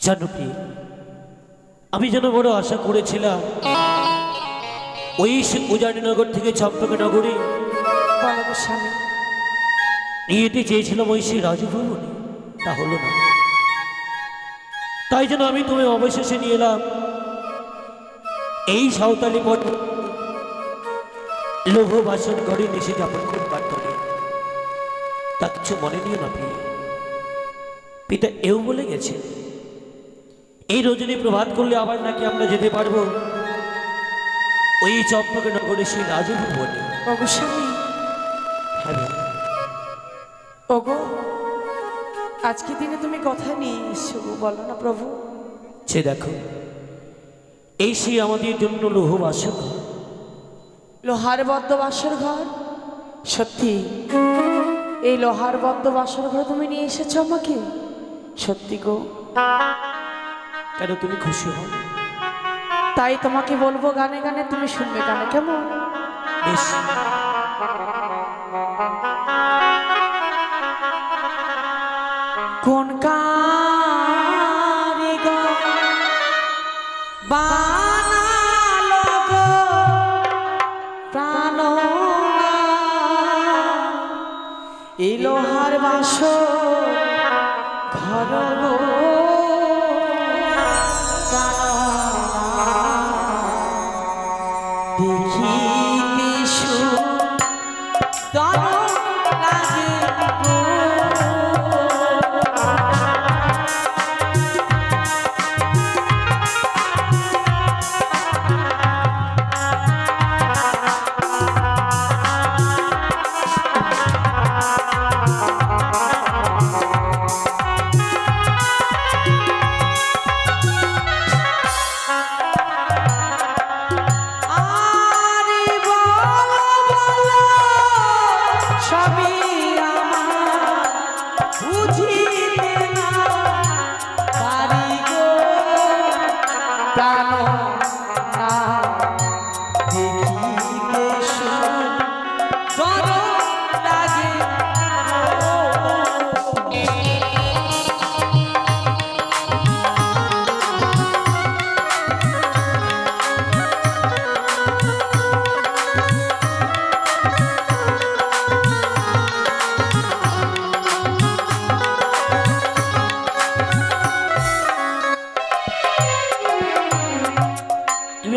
জানো কি, আমি যেন বড় আশা করেছিলাম ওই উজানিনগর থেকে চম্পকনগরে স্বামী নিয়ে যেতে চেয়েছিলাম ওই সেই রাজভবনে, তা হলো না। তাই যেন আমি তুমি অবশেষে নিয়ে এলাম এই সাঁওতালি পথ লোভ বাসন ঘরে নেশে যাপন করবার তরে। তা কিছু মনে নিও না প্রিয়, পিতা এও বলে গেছে এই রজনী প্রভাত করলে আবার নাকি আমরা যেতে পারবো ওই চম্পকনগরে সেই রাজভবনে। স্বামী হ্যাঁ ওগো, আজকে দিনে তুমি কথা নিয়ে এসছো, বলো না প্রভু। সে দেখো এই সেই আমাদের জন্য লোহ বাসন, লোহার বদ্ধ বাসর ঘর। সত্যি এই লোহার বদ্ধ বাসর ঘর তুমি নিয়ে এসেছো আমাকে? সত্যি গো, কেন তুমি খুশি হও? তাই তোমাকে বলবো গানে গানে, তুমি শুনবে গানে, কেমন? বেশ, কোন কারিগর বানালো গো প্রাণ এই লোহার বাসর ঘর গো দেখিতে সুন্দর লাগে গো।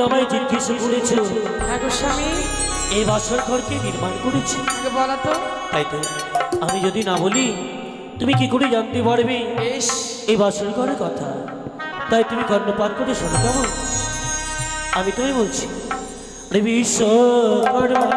আমায় জিজ্ঞেস করেছ স্বামী এই বাসর ঘরকে নির্মাণ করেছে, বলা তো। তাই তো আমি যদি না বলি তুমি কি করে জানতে পারবে এই বাসর ঘরের কথা? তাই তুমি কর্ণপাত করে শোনো কেমন? আমি তুমি বলছি, বিশ্বকর্মা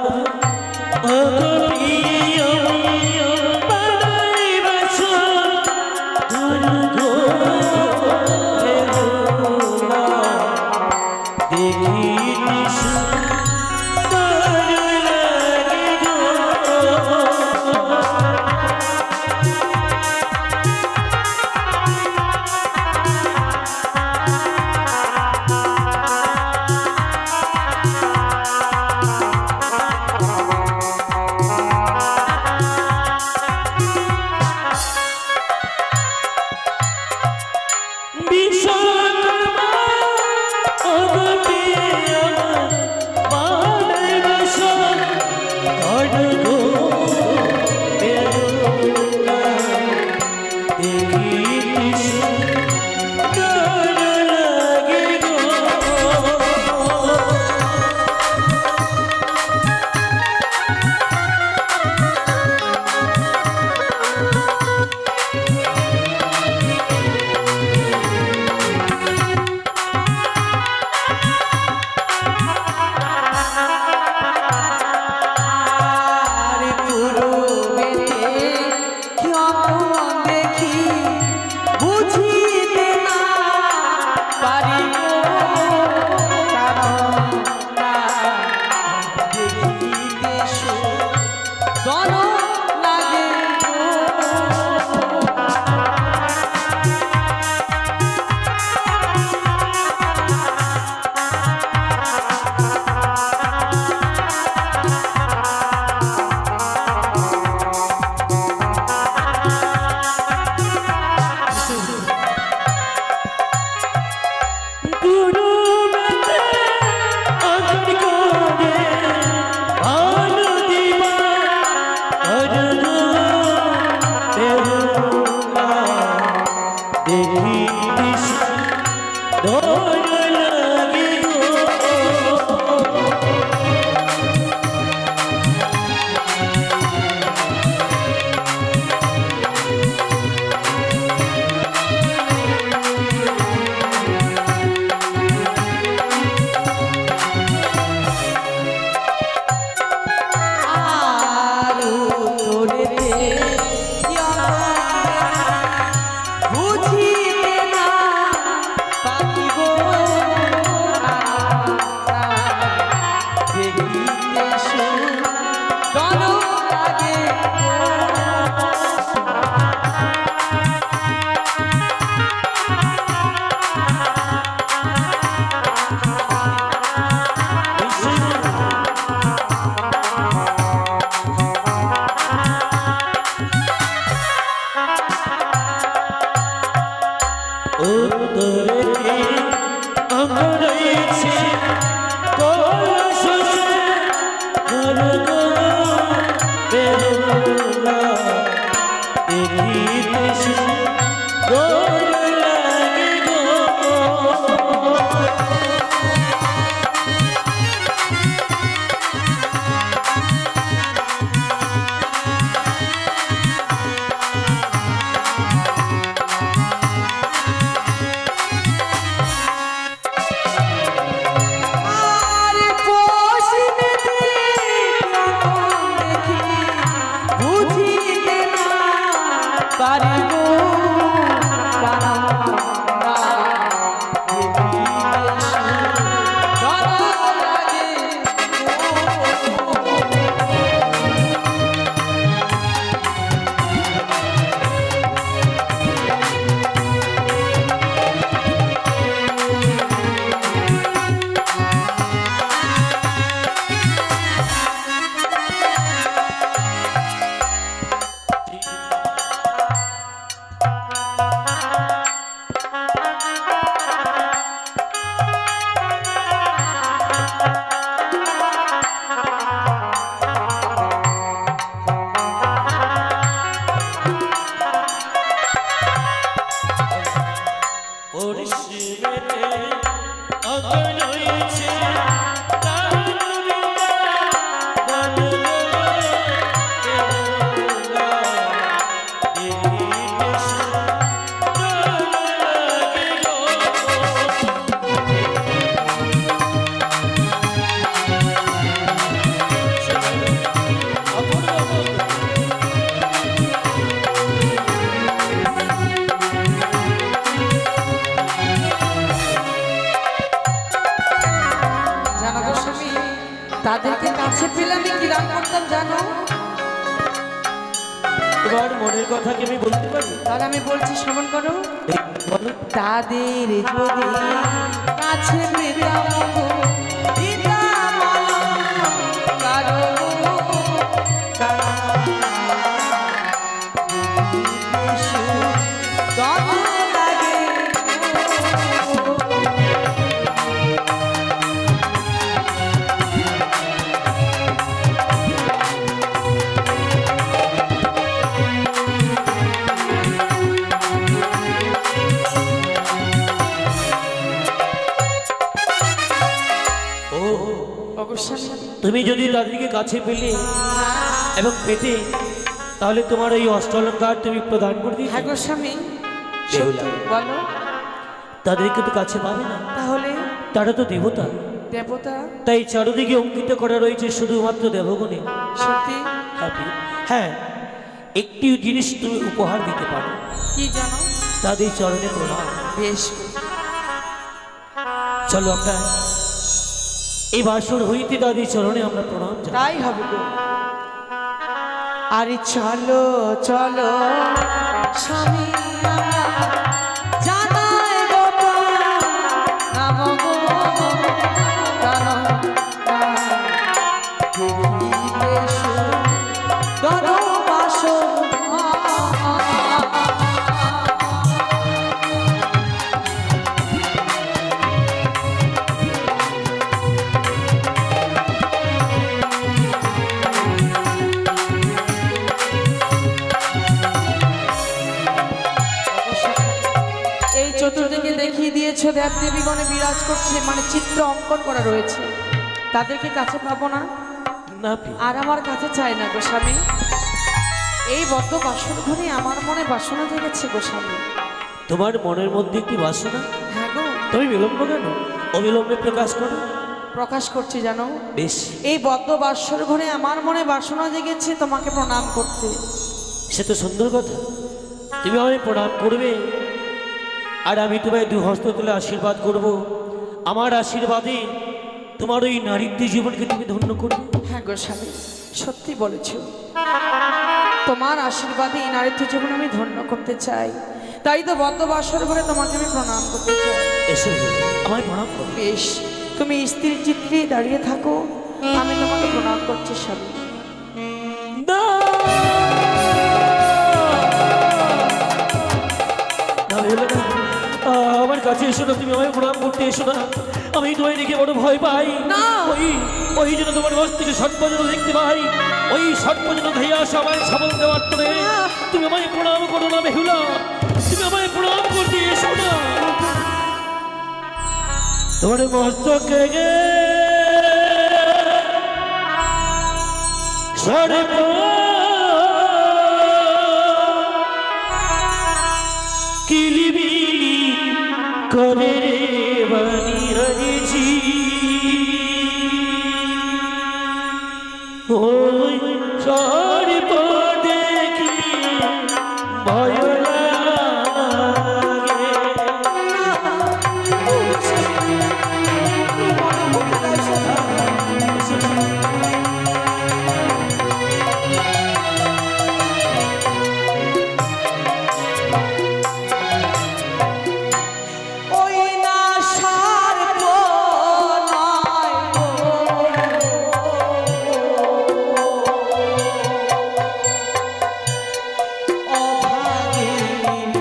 দেখিতে সুন্দর লাগে গো। তাদেরকে কাছে পেলে আমি কিরাম করতাম জানো? তোমার মনের কথা কি আমি বলতে পারি? তাহলে আমি বলছি, শ্রবণ করো। বলো। তাদের যদি কাছে পেতাম গো, দিতাম কারো তুমি যদি তাদেরকে কাছে পেলে এবং পেতে, তাহলে তোমার এই অষ্টলঙ্কার তুমি প্রদান করে দিতে। হ্যাঁ গো স্বামী, বলো। তাদেরকে তো কাছে পাবে না, তাহলে তারা তো দেবতা। দেবতা? তাই চারদিকে অঙ্কিত করা রয়েছে শুধুমাত্র দেবগণে। সত্যি? হ্যাঁ, একটি জিনিস তুমি উপহার দিতে পারো। কি জানো? তাদের চরণে প্রণাম। বেশ, চলো আমরা এই বাসর হইতে তাদের চরণে আমরা প্রণাম জানাই। তাই হবে গো। আরে চলো চলো স্বামী, জানাই গো নাম গো জানো চতুর্দিকে দেখিয়ে দিয়েছো দেব দেবীগণে বিরাজ করছে, মানে চিত্র অঙ্কন করা রয়েছে, তাদেরকে কাছে পাবো না? না প্রিয়, আর আমার কাছে চাই না গোস্বামী। এই বদ্ধ বাসর ঘরে আমার মনে বাসনা জেগেছে গোস্বামী। তোমার মনের মধ্যে একটি বাসনা, হ্যাঁ গো। তুমি বিলম্ব কেন? অবিলম্বে প্রকাশ করো। প্রকাশ করছি জানো, বেশ, এই বদ্ধ বাসর ঘরে আমার মনে বাসনা জেগেছে তোমাকে প্রণাম করতে। সে তো সুন্দর কথা। তুমি আমায় প্রণাম করবে, আর আমি তোমায় দুহস্ত তুলে আশীর্বাদ করব। আমার আশীর্বাদে তোমার ওই নারীত্ব জীবনকে তুমি ধন্য করবে। হ্যাঁ গোস্বামী, সত্যি বলেছ। তোমার আশীর্বাদে এই নারীত্ব জীবন আমি ধন্য করতে চাই, তাই তো বদ্ধ বাসর ঘরে তোমাকে আমি প্রণাম করতে চাই। এসে আমায় প্রণাম করবে। বেশ, তুমি স্ত্রীর চিত্রে দাঁড়িয়ে থাকো, আমি তোমাকে প্রণাম করছি স্বামী। না, না, ভেবে না। আমার কাছে এসো না, তুমি আমায় প্রণাম করতে এসো না। আমি তোমায় দেখে বড় ভয় পাই। না। ওই জন্য তোমার কাছ থেকে সর্বজন দেখতে পাই, ওই সর্বজন ধেয়ে আসা আমায় সাবল দেওয়ার পরে তুমি আমায় প্রণাম করো না বেহুলা, তুমি আমায় প্রণাম করতে এসো না। তোমার মস্তকে গে সর্ব কিলিবিলি করে রে বানি হরিজি, ওই সর্ব দেখি ভয় লাগে। ওই না সর্ব নয় গো, অভাগীর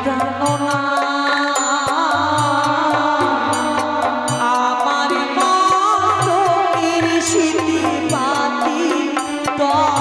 প্রাণনা। আমার মতো ঈর্ষিতি পাতি তব।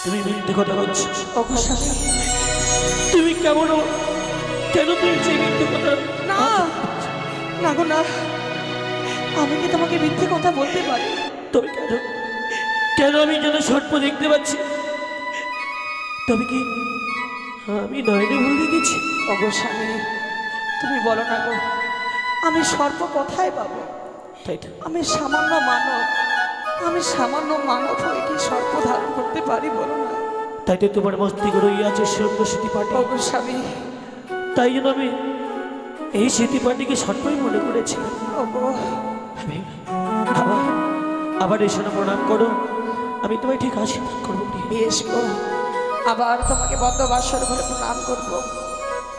তুমি মিথ্যে কথা বলছো। অবশ্যই তুমি কেমন? কেন তুমি যে মিথ্যে কথা? না, না গো না, আমি কি তোমাকে মিথ্যে কথা বলতে পারি? তবে কেন? কেন আমি যেন সর্প দেখতে পাচ্ছি? তবে কি আমি নয়নে ভুল দেখেছি? অবশ্যই তুমি বলো না গো, আমি সর্প কোথায় পাবো? তাই তো। আমি সামান্য মানব, আমি সামান্য মানব হয়ে কি সর্প ধারণ করতে পারি বলো না? তাই তো তোমার মস্তিষ্ক রই আছে সুরঙ্গ স্মৃতি পাটি। অবশ্যই তাই জন্য আমি এই স্মৃতি পাটিকে সর্পই মনে করেছিলাম। আবার আবার এসে না প্রণাম করো, আমি তোমায় ঠিক আশীর্বাদ করবো। বেশ গো, আবার তোমাকে বদ্ধ বাসর ঘরে প্রণাম করবো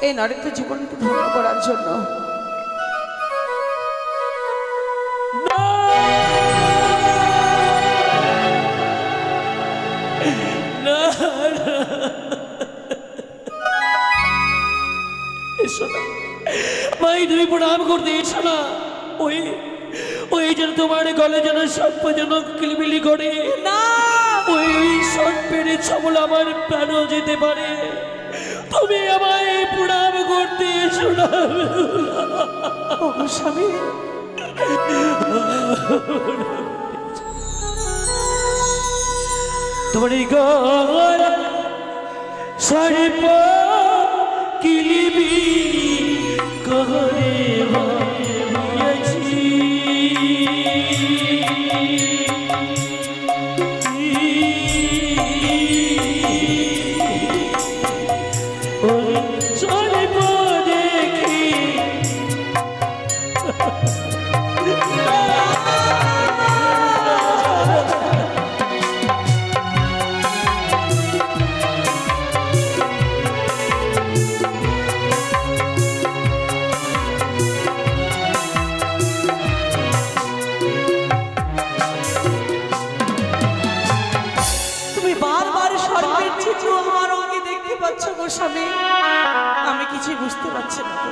এই নারীত্ব জীবনকে ধন্য করার জন্য। এসো না ভাই, তুমি প্রণাম করতে এসো না। ওই ওই যেন তোমার গলে যেন সর্প যেন কিলবিলি করে না, ওই সর্পের ছবল আমার প্রাণও যেতে পারে। তুমি আমায় প্রণাম করতে এসো না। স্বামী তোমার গল সর্প কিলিবি করে ভাইয়াছি, তুমি বারবার সর্পের চিত্র আমার অঙ্গে দেখতে পাচ্ছ গো স্বামী। আমি কিছুই বুঝতে পারছি না গো।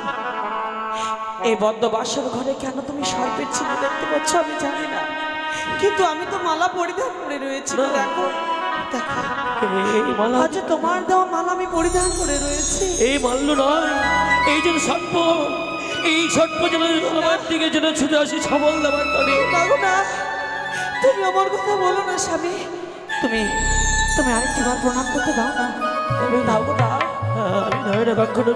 এই বদ্ধ বাসর ঘরে কেন তুমি সর্পের চিত্র দেখতে পাচ্ছ আমি জানি না, কিন্তু আমি তো মালা পরিধান করে রয়েছি। দেখো দেখো, এই মালা, আজ তোমার দেওয়া মালা আমি পরিধান করে রয়েছি। এই মাল্য নয়, এই যেন সর্প, এই সর্প যেন আমার দিকে যেন ছুটে আসি সবল দেওয়ার করে। না, তুমি আমার কথা বলো না স্বামী। তুমি তুমি আরেকটিবার প্রণাম করতে দাও না। তুমি দাও গো দাও। আমি নয়না কখনো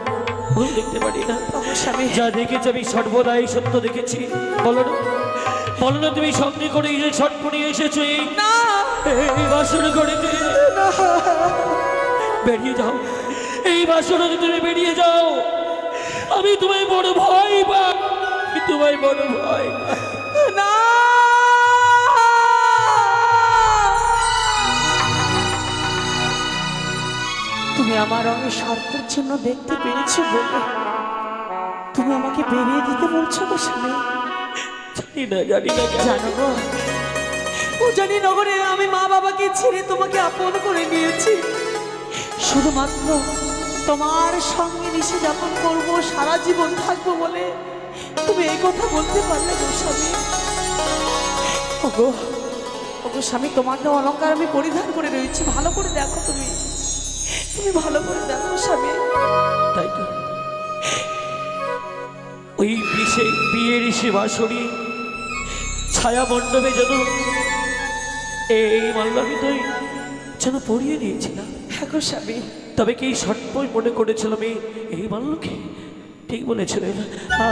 ভুল দেখতে পারি না স্বামী। যা দেখেছি আমি সর্বদাই সত্য দেখেছি। বলো না, বলো না, তুমি সঙ্গে করে এই যে সর্প নিয়ে এসেছো এই বাসর ঘরে। বেরিয়ে যাও, এই বাসর তুমি বেরিয়ে যাও। আমি তোমায় বড় ভয় পাই, তোমায় বড় ভয় না। তুমি আমার রঙে সর্পের চিহ্ন দেখতে পেরেছো বলে তুমি আমাকে বেরিয়ে দিতে বলছো গো স্বামী। জানি না জানো গো, উজানি নগরে আমি মা বাবাকে ছেড়ে তোমাকে আপন করে নিয়েছি শুধুমাত্র তোমার সঙ্গে নিশে যাপন করবো, সারা জীবন থাকবো বলে তুমি এই কথা বলতে পারলে গো স্বামী। ওগো ওগো স্বামী, তোমার দেওয়া অলঙ্কার আমি পরিধান করে রয়েছি, ভালো করে দেখো। তুমি তুমি ভালো করে দেখো স্বামী। তাই তো ওই বিয়ের সে বাসরি ছায়া মণ্ডপে যেন এই মাল্লাকে তুই যেন পড়িয়ে দিয়েছিলাম। হ্যাঁ গো স্বামী। তবে কি সর্বই মনে করেছিলাম এই মাল্লকে? ঠিক বলেছিল।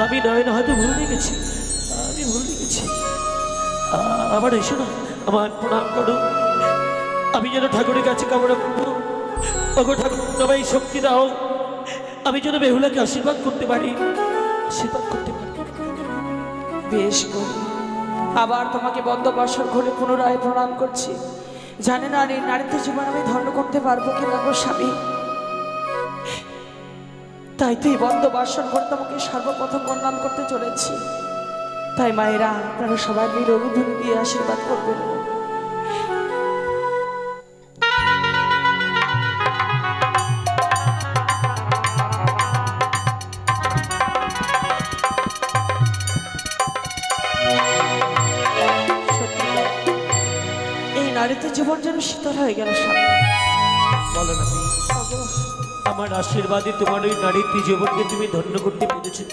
আমি নয়না হয়তো ভুলে গেছি, আমি ভুলে গেছি। আবার এসো না, আমার প্রণাম করো। আমি যেন ঠাকুরের কাছে কামনা করবো, ওগো ঠাকুর তোমায় শক্তি দাও, আমি যেন বেহুলাকে আশীর্বাদ করতে পারি, আশীর্বাদ করতে পারি। বেশ করি, আবার তোমাকে বদ্ধ বাসর ঘরে পুনরায় প্রণাম করছি। জানে না এই নারীত্ব জীবন আমি ধন্য করতে পারবো কিনা গো স্বামী। তাই তো এই বদ্ধ বাসর ঘরে তোমাকে সর্বপ্রথম প্রণাম করতে চলেছি। তাই মায়েরা আপনারা সবাই মিলে অনুধ্বনি দিয়ে আশীর্বাদ করবেন। নারীতে জীবন যেন শীতল হয়ে গেল স্বামী। বলো না, আমার আশীর্বাদে তোমার ওই নারীত্ব জীবনকে তুমি ধন্য করতে পেরেছো।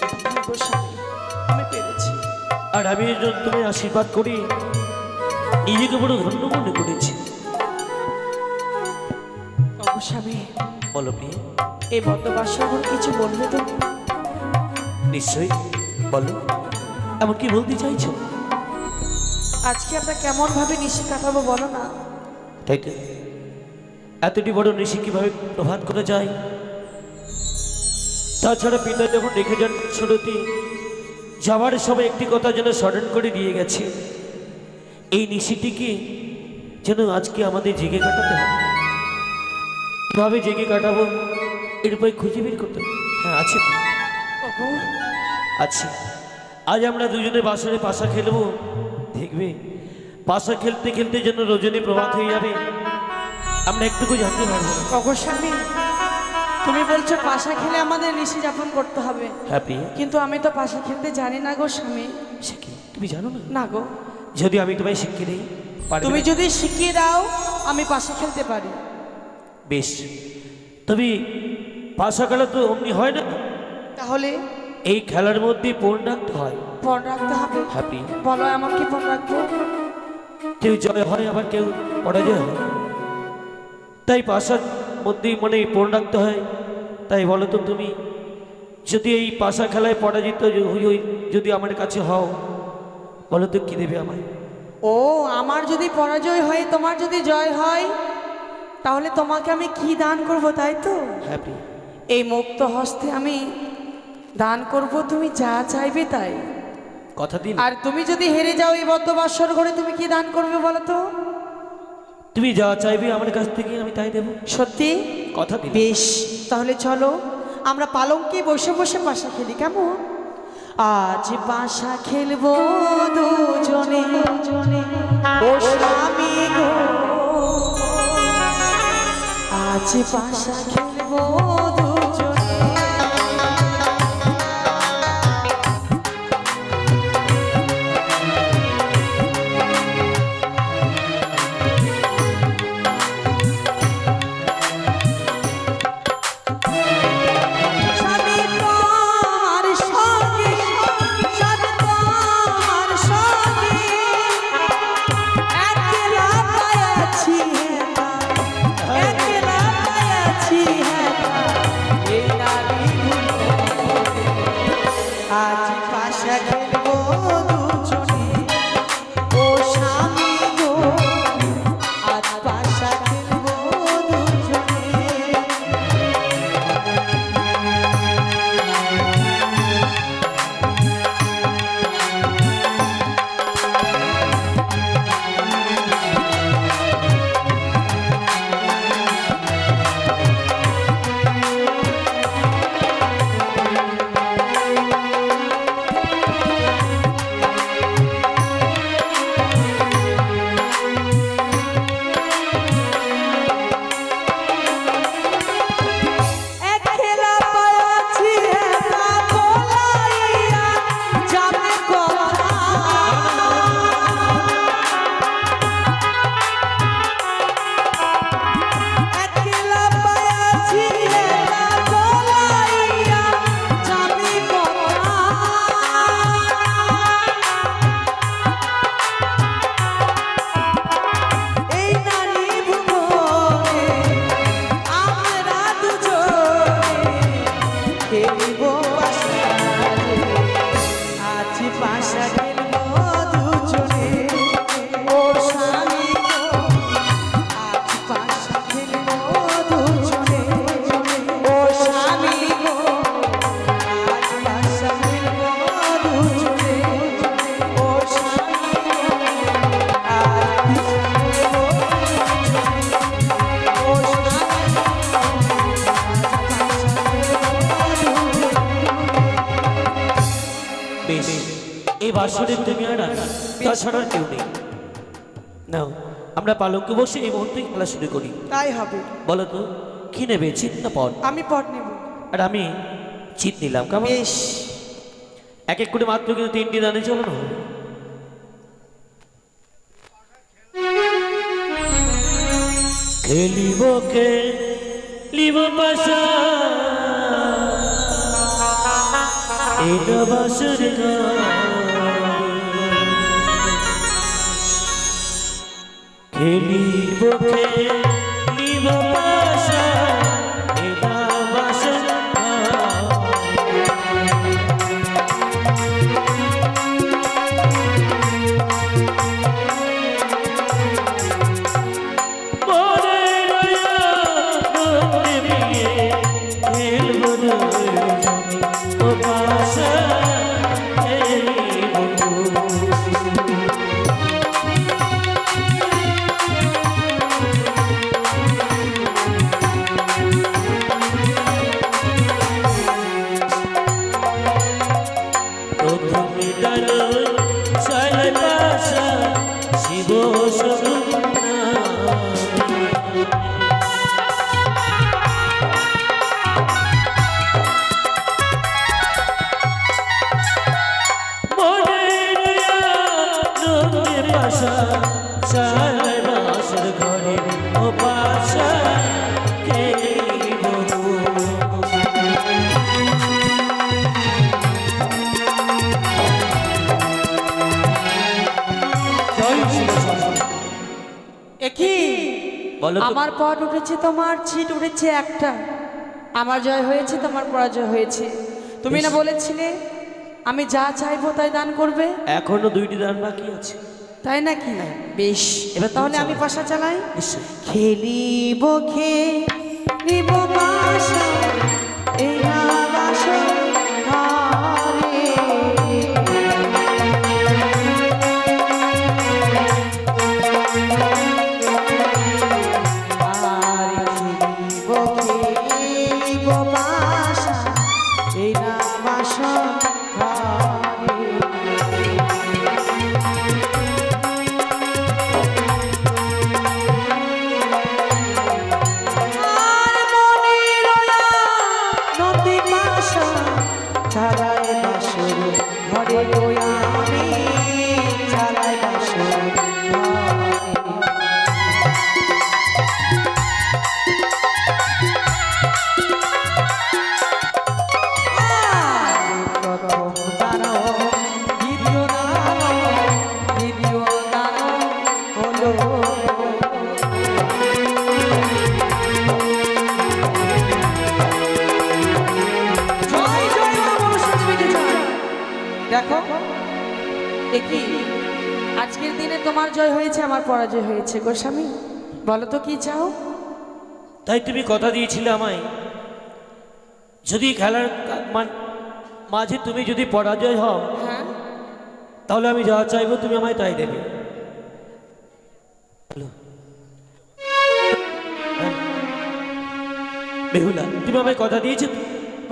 আমি পেরেছি, আর আমি তোমায় আশীর্বাদ করি, নিজেকে বড় ধন্য মনে করেছি। স্বামী বলো প্রিয়, এই বদ্ধবাসর কিছু বলবে তো? নিশ্চয়ই বলো, এমন কি বলতে চাইছো? আজকে আমরা কেমন ভাবে নিশি কাটাবো বলো না। তাই তো, এতটি বড় নিশি কিভাবে প্রভাত করা যায়? তাছাড়া পিতা যখন রেখে যান সুরতি, যাওয়ার সময় একটি কথা যেন স্মরণ করে দিয়ে গেছে, এই নিশিটিকে যেন আজকে আমাদের জেগে কাটাতে হবে। কিভাবে জেগে কাটাবো এর উপায় খুঁজে বের করতে হবে। হ্যাঁ আছে, আছে। আজ আমরা দুজনে বাসরে পাশা খেলবো, দেখবে পাশা খেলতে খেলতে যেন রজনী প্রভাত হয়ে যাবে, আমরা একটুকু জানতে পারবো। স্বামী তুমি বলছো পাশা খেলে আমাদের নিশি যাপন করতে হবে। হ্যাপি, কিন্তু আমি তো পাশা খেলতে জানি না গো স্বামী। সে কি তুমি জানো না? না গো। যদি আমি তোমায় শিখিয়ে দিই, তুমি যদি শিখিয়ে দাও আমি পাশা খেলতে পারি। বেশ, তবে পাশা খেলা তো অমনি হয় না। তাহলে এই খেলার মধ্যে পণ রাখতে হয়। পণ রাখতে হবে? হ্যাপি, বলো আমার কি পণ রাখবো? কেউ জয় হয়, আবার কেউ পরাজয় হয়, তাই পাশার মধ্যে মানে পণ রাখতে হয়। তাই বলো তো তুমি, যদি এই পাশা খেলায় পরাজিত যদি আমার কাছে হও, বলো তো কি দেবে আমায়? ও, আমার যদি পরাজয় হয় তোমার যদি জয় হয়, তাহলে তোমাকে আমি কি দান করব তাই তো? হ্যাপি, এই মুক্ত হস্তে আমি দান করব, তুমি যা চাইবে তাই। কথা দিন। আর তুমি যদি হেরে যাও এই বদ্ধবাসর ঘরে, তুমি কি দান করবে বলো তো? তুমি যা চাইবে আমার কাছ থেকে আমি তাই দেব। সত্যি? কথা দিন। বেশ, তাহলে চলো আমরা পালঙ্কে বসে বসে পাশা খেলি, কেমন? আজ পাশা খেলবো দুজনে ও স্বামী গো, আজ পাশা খেলবো দুজনে আজ পাশা খেলবো দুজনে ও স্বামী গো আজ পাশা খেলবো দুজনে এই বাসরে তুমি আর আমি তাছাড়া কেউ নেই। নাও আমরা পালঙ্কে বসে এই মুহূর্তে খেলা শুরু করি। তাই হবে। বলো তো কি নেবে, চিত না পট? আমি পট নেব। আর আমি চিত নিলাম। কেমন? বেশ। এক এক করে মাত্র কিন্তু 3টি দানে চলো না। খেলিব খেলিব পাশা এটা বাসর খেলিব খেলিব পাশা এটা বাসর আমার পট উঠেছে, তোমার ছিট উঠেছে একটা। আমার জয় হয়েছে, তোমার পরাজয় হয়েছে। তুমি না বলেছিলে আমি যা চাইবো তাই দান করবে? এখনো 2টি দান বাকি আছে। তাই নাকি? বেশ, এবার তাহলে আমি পাশা চালাই। খেলিব খেলিব পাশা এই না বাসা ঘরে তোমার জয় হয়েছে, আমার পরাজয় হয়েছে গো স্বামী। বলো তো কি চাও? তাই তুমি কথা দিয়েছিলে আমায়, যদি খেলার মাঝে তুমি যদি পরাজয় হও, হ্যাঁ, তাহলে আমি যা চাইবো তুমি আমায় তাই দেবে। বেহুলা, তুমি আমায় কথা দিয়েছো তো?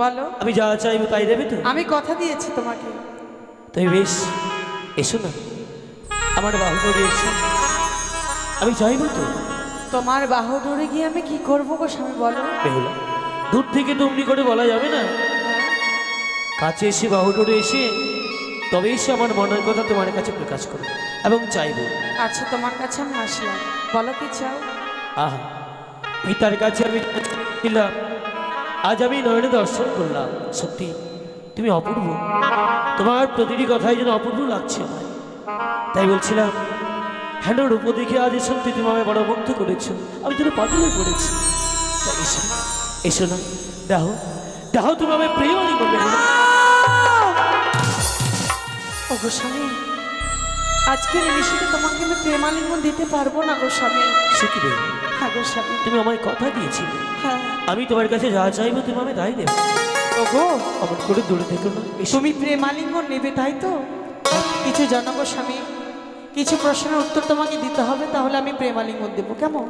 বলো। আমি যা চাইবো তাই দেবে তো? আমি কথা দিয়েছি তোমাকে। তাই বেশ, এসো না আমার বাহু ধরে এসো, আমি চাইবো তো। তোমার বাহু ধরে গিয়ে আমি কি করবো গো স্বামী বলো? বেহুলা, দূর থেকে তো অমনি করে বলা যাবে না, হ্যাঁ, কাছে এসে বাহু ধরে এসে তবে এসে আমার মনের কথা তোমার কাছে প্রকাশ করো এবং চাইবো। আচ্ছা, তোমার কাছে আমি আসলাম, বলো কি চাও? আহা, পিতার কাছে আমি ছিলাম, আজ আমি নয়নে দর্শন করলাম, সত্যি তুমি অপূর্ব, তোমার প্রতিটি কথাই যেন অপূর্ব লাগছে আমার। তাই বলছিলাম, হ্যাঁ রূপ দেখে আজ সত্যি তুমি আমায় বড় মুগ্ধ করেছো, আমি যেন পাগল হয়ে পড়েছি। তাই এসো, এসো না, দেখো দেখো তুমি আমায় প্রেম আলি করবে। ও গো স্বামী, আজকের এই বিষয়টা তোমাকে আমি প্রেমালিঙ্গন দিতে পারবো না গো স্বামী। সে কি বের, হ্যাঁ গো স্বামী, তুমি আমায় কথা দিয়েছিলে, হ্যাঁ। আমি তোমার কাছে যা চাইবো তুমি আমায় তাই দেবে। ও গো, অমন করে দূরে থেকো না, এসো। তুমি প্রেমালিঙ্গন নেবে তাই তো? কিছু জানো গো স্বামী, কিছু প্রশ্নের উত্তর তোমাকে দিতে হবে, তাহলে আমি প্রেমালিঙ্গন দেবো, কেমন?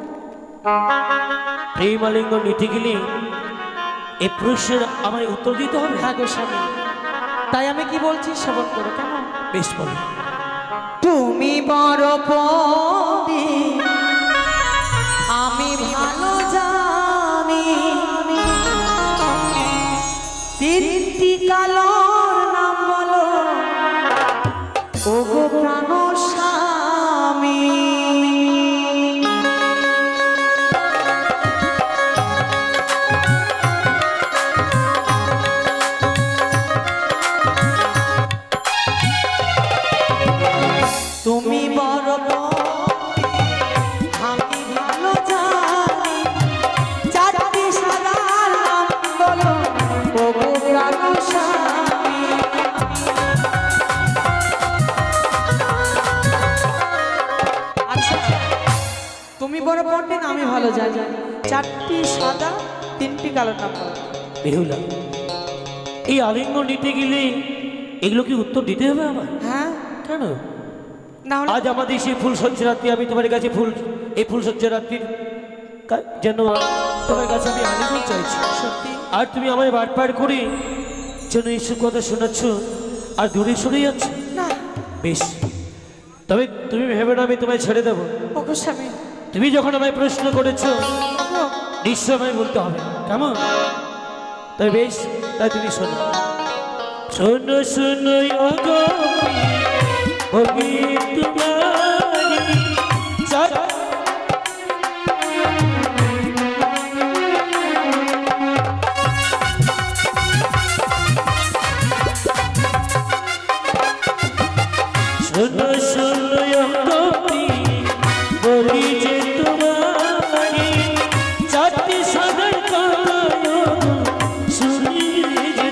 প্রেম আলিঙ্গন নিতে গেলে এই প্রশ্নের আমায় উত্তর দিতে হবে। হ্যাঁ গো স্বামী, তাই আমি কি বলছি শ্রবণ করো, কেমন? বেশ বলো। তুমি বড় পদে আমি ভালো জানি, তিনটি কালোর নাম বলো ও গো প্রাণ স্বামী। তুমি বড় আমি ভালো জানি, চারটি সাদার নাম বলো ও গো প্রাণ স্বামী। আচ্ছা, তুমি বড় পণ্ডিত আমি ভালো জানি, চারটি সাদা তিনটি কালো নাম বলো। বেহুলা, এই আলিঙ্গন নিতে গেলে এগুলো কি উত্তর দিতে হবে আমার? হ্যাঁ, কেন? না হলে আজ আমাদের সেই ফুল সজ্জা রাত্রি, আমি তোমার কাছে ফুল, এই ফুল সজ্জা রাত্রির যেন তোমার কাছে আমি আলিঙ্গন চাইছি, সত্যি আর তুমি আমায় বারবার করে যেন এইসব কথা শোনাচ্ছ আর দূরে সরে যাচ্ছ। না। বেশ, তবে তুমি ভেবে না আমি তোমায় ছেড়ে দেবো। ও গো স্বামী, তুমি যখন আমায় প্রশ্ন করেছো ও, নিশ্চয় আমায় বলতে হবে, কেমন? তাই বেশ, তাই তুমি শোনো। শোনো শোনো ওগো ভগি তোমারি শোনো শোনো ওগো বলি যে তোমারি চারটি সাগর কালো শুনি যে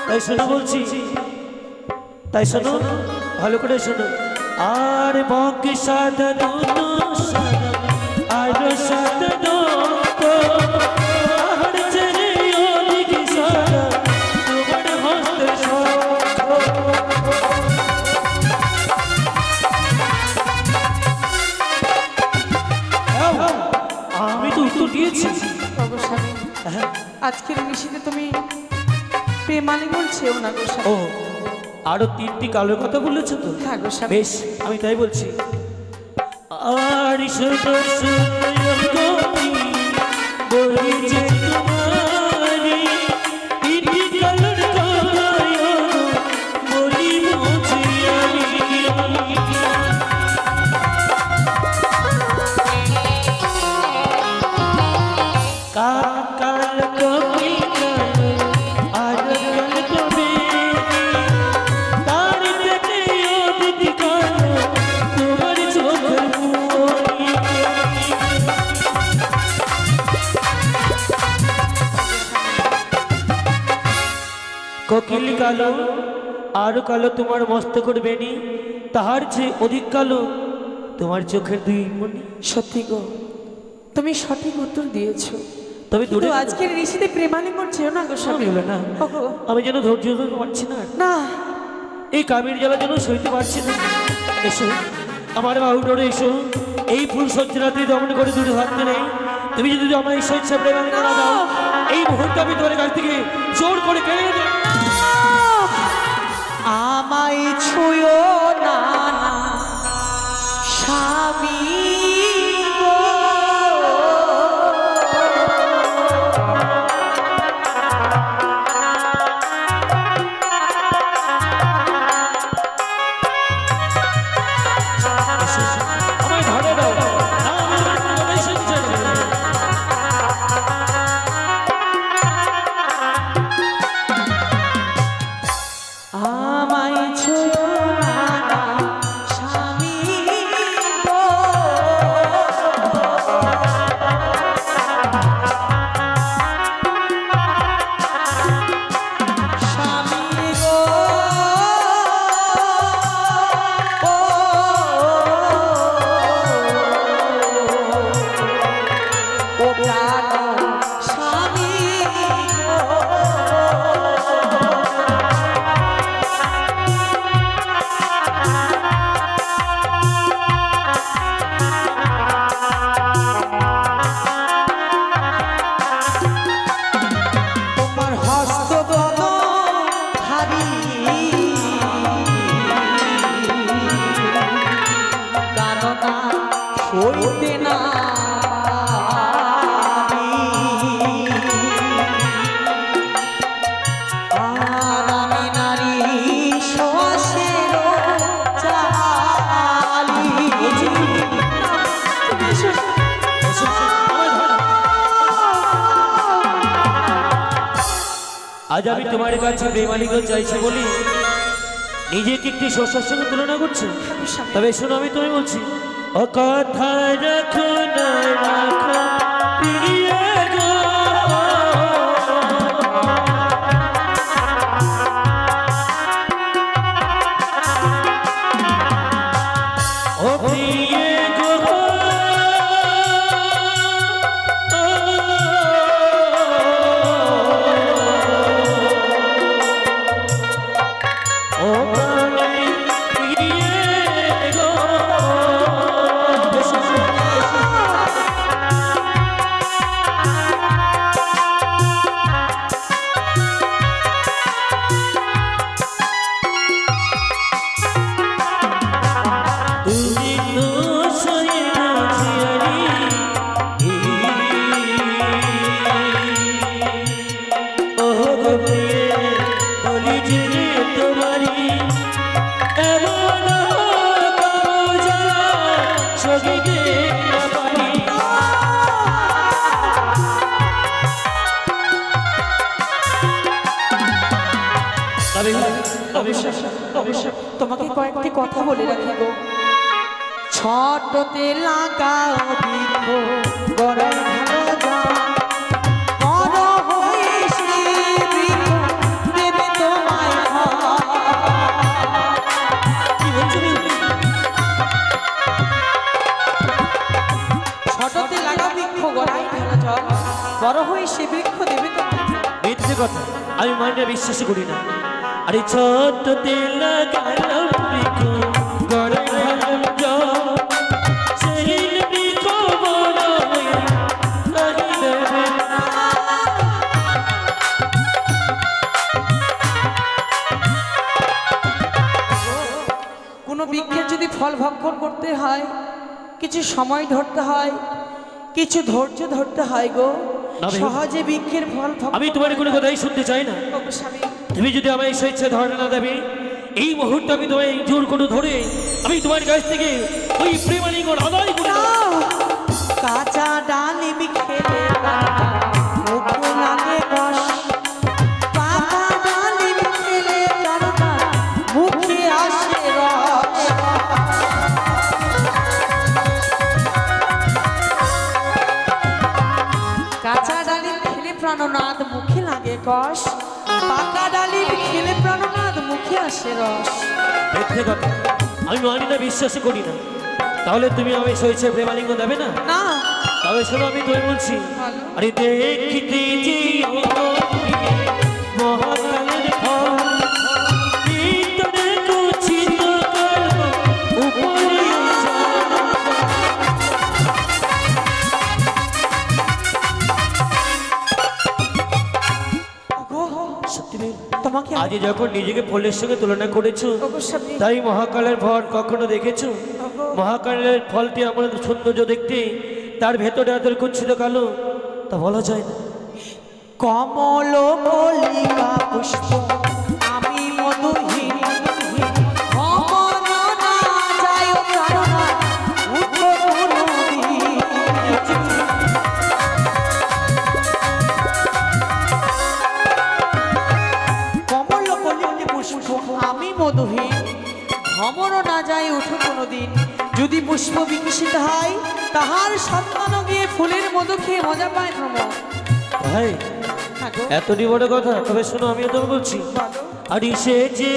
তাই শোনো বলছি, তাই শোনো, ভালো করে শোনো। আর বক সাধনো আর সাধনো আর ছেড়ে অধিক সারা তোমার হস্তে আমি তো উত্তর দিয়েছি। ও গো স্বামী, আজকের নিশিতে তুমি প্রেমালিঙ্গন ছেও না গো স্বামী। ও, আরো তিনটি কালোর কথা বলেছো তো? হ্যাঁ গো স্বামী। বেশ, আমি তাই বলছি। আর শোনো শোনো বলি যে তোমারি তিনটি কালোর কথা বলি বুঝি আমি। কাল কবি আর কাল কবি তার পেটে অতিথি কালো তোমার চোখের মনি। কালো আর কালো তোমার মস্তকের বেনি, তাহার চেয়ে অধিক কালো তোমার চোখের দুই মণি। সত্যি গো, তুমি সঠিক উত্তর দিয়েছো। তবে দূরে কিন্তু আজকের ঋষিতে প্রেমালিঙ্গন ছিল না গো স্বামী। হলো না, ওগো, আমি যেন ধৈর্য ধরতে পারছি না, না এই কামের জ্বালা যেন সইতে পারছি না। এসো আমার বাহু ধরে এসো, এই ফুল সজ্জরাতে দমন করে দূরে থাকতে নেই। তুমি যদি আমার এই স্বেচ্ছা প্রেমালিঙ্গ না দাও, এই মুহূর্তে আমি তোমার কাছ থেকে জোর করে কেড়ে নেব। আমায় ছুঁয়ো না স্বামী গো, আমায় ধরে দাও, না আমি তোমার কোনো কথাই শুনতে চাই না। আমায় ছুঁয়ো না স্বামী গো, স্বামী গো, ও প্রাণ স্বামী গো। তোমার হস্ত বদ ভারী, কারণা সইতে না পারি। আর আমি নারী শ্বাসের চালি। এসো, আমায় ধরে দাও। আজ আমি তোমার কাছে প্রেমালিঙ্গ চাইছি বলি নিজেকে একটি শস্যের সঙ্গে তুলনা করছো। তবে শোনো, আমি তুমি বলছি, ও কথা রাখো না রাখো প্রিয় গো, ও প্রিয় গো, ও প্রিয় গো। তুমি তো সইনা জিয়ারি, ও গো প্রিয়ে বলি যে তোমারি এমন কাজা সগিতে না পারি। অবশ্য তোমাকে কয়েকটি কথা বলে রাখি গো। ছোটতে লাগাও বৃক্ষ গড়াই ভালো যা, বড় হয়ে সে বৃক্ষ দেবে তোমায় ফল। কি বলছো তুমি? ছোটতে লাগাও বৃক্ষ গড়াই ভালো যা, বড় হয়ে সে বৃক্ষ দেবে তোমায় ফল। মিথ্যে কথা, আমি মানে বিশ্বাস করি না। আরে ছোট তেল গালাম বৃক্ষ গড়াই ভালো যা, সেই বৃক্ষ বড় হয়ে তারি দেবে। কোনো বৃক্ষের যদি ফল ভক্ষণ করতে হয়, কিছু সময় ধরতে হয়, কিছু ধৈর্য ধরতে হয় গো। না ভাই। সহজে বৃক্ষের ফল ভক্ষণ আমি তোমার কোনো কথাই শুনতে চাই না। করবো স্বামী। তুমি যদি আমার এই স্বেচ্ছা ধরে না দেবে, এই মুহূর্তে আমি তোমায় জোর করে ধরে আমি তোমার কাছ থেকে ওই প্রেমালিঙ্গ আদায় করে না, নেব। কাঁচা ডালিম খেলে মুখে লাগে রস, পাকা ডালিম খেলে মুখে আসে রস। কাঁচা ডালিম খেলে প্রাণনাথ, মুখে লাগে কষ, পাকা ডালিম খেলে প্রাণ জগন্নাথ মুখে আসে রস। মিথ্যে কথা, আমি মানি না, বিশ্বাস করি না। তাহলে তুমি আমায় শৈশব প্রেমালিঙ্গ দেবে না? না। তাহলে শোনো, আমি তুমি বলছি। ভালো। আরে দেখিতে যে মহাকালের ফল, ভিতরে কুচিত কর্ম, উপরে সত্যি ভাই, তোমাকে আজ যখন নিজেকে ফলের সঙ্গে তুলনা করেছো, ওগো স্বামী, তাই মহাকালের ফল কখনো দেখেছো? ওগো, মহাকালের ফলটি আমার সৌন্দর্য দেখতে, তার ভেতরে এত কুচ্ছিত কালো, তা বলা যায় না। কমল কলিকা পুষ্প আমি মধুহীন, ভ্রমণ না যায় প্রাণনা উঠো কোনদিন। কমল কলিকা পুষ্প আমি মধুহীন, ভ্রমণ না যায় উঠো কোনদিন। যদি পুষ্প বিকশিত হয়, তাহার সন্তান গিয়ে ফুলের মধু খেয়ে মজা পায় ভ্রমণ। ভাই, এতটি বড় কথা, তবে শোনো, আমিও তো বলছি। আরে সে যে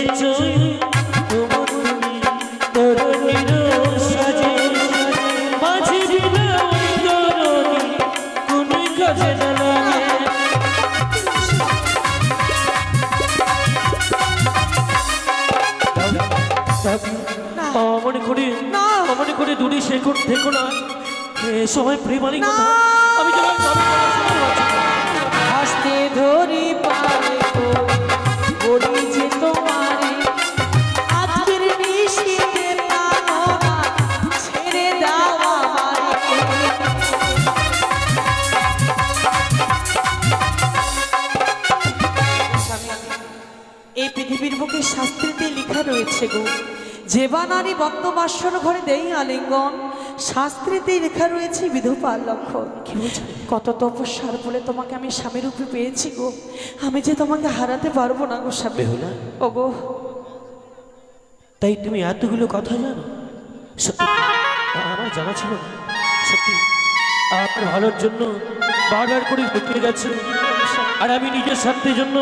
মনে করি না। মনে করি দূরে শেখর থেকো না, এ সময় প্রেমালিঙ্গ না। আমি তোমার হাসতে ধরি পারে বলি যে তোমারে আজকের নিশিতে প্রাণনা ছেড়ে দাও আমারে। এই পৃথিবীর বুকে শাস্ত্রীতে লেখা রয়েছে গো, যেবা নারী বদ্ধবাসর ঘরে দেই আলিঙ্গন, শাস্ত্রীতে লেখা রয়েছে বিধবার লক্ষণ। কি বলছো? কত তপস্যার বলে তোমাকে আমি স্বামী রূপে পেয়েছি গো, আমি যে তোমাকে হারাতে পারবো না গো স্বামী। বেহুলা, ও গো, তাই তুমি এতগুলো কথা জানো? সত্যি আমার জানা ছিল না। সত্যি আপনার ভালোর জন্য বারবার করে লুকিয়ে গেছে, আর আমি নিজের স্বার্থের জন্য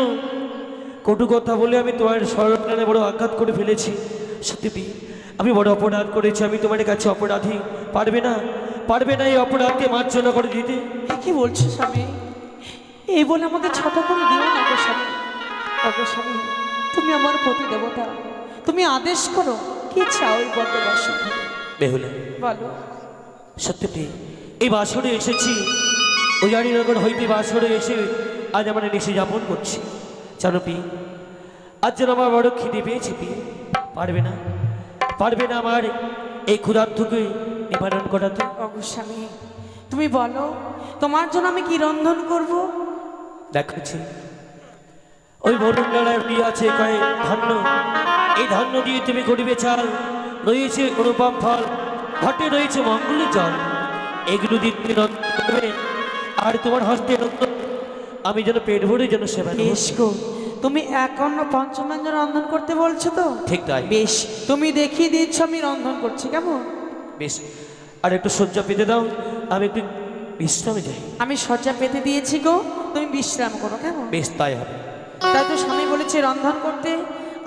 কটু কথা বলে আমি তোমার স্মরণে বড় আঘাত করে ফেলেছি। সত্যি আমি বড় অপরাধ করেছি, আমি তোমার কাছে অপরাধী। পারবে না এই অপরাধকে মার্জনা করে দিতে? কি বলছো স্বামী? এই বলে আমাকে ছোট করে দিও না গো স্বামী। ওগো স্বামী, তুমি আমার প্রতি দেবতা, তুমি আদেশ করো, কি চাও এই বদ্ধবাসর ঘরে? বেহুলা, বলো। সত্যি এই বাসরে এসেছি, উজানিনগর হইতে বাসরে এসে আজ আমরা নিশে যাপন করছি। জানো পি, আজ যেন আমার বড় খিদে পেয়েছি। পি, পারবে না আমার এই ক্ষুধার্তকে নিবারণ করাতে? ওগো স্বামী, তুমি বলো, তোমার জন্য আমি কি রন্ধন করব? দেখছি ওই বরুণ ডালার দিয়ে আছে কয়েক ধান্য, এই ধান্য দিয়ে তুমি করিবে চাল, রয়েছে অনুপম ফল, ঘটে রয়েছে মঙ্গলের জল, এগুলো দিয়ে তুমি রন্ধন করবে। আর তোমার হস্তে রন্ধন আমি যেন পেট ভরে যেন সেবা নেব। বেশ গো, তুমি একান্ন পঞ্চমাঞ্জন রন্ধন করতে বলছো তো? ঠিক তাই। বেশ, তুমি দেখিয়ে দিচ্ছ আমি রন্ধন করছি, কেমন? বেশ, আর একটু শয্যা পেতে দাও, আমি একটু বিশ্রামে যাই। আমি শয্যা পেতে দিয়েছি গো, তুমি বিশ্রাম করো, কেমন? বেশ, তাই হবে। তাই তো স্বামী বলেছে রন্ধন করতে,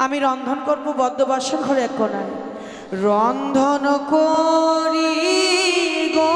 আমি রন্ধন করবো বদ্ধবাসর ঘরে এক কোণায়। রন্ধন করি গো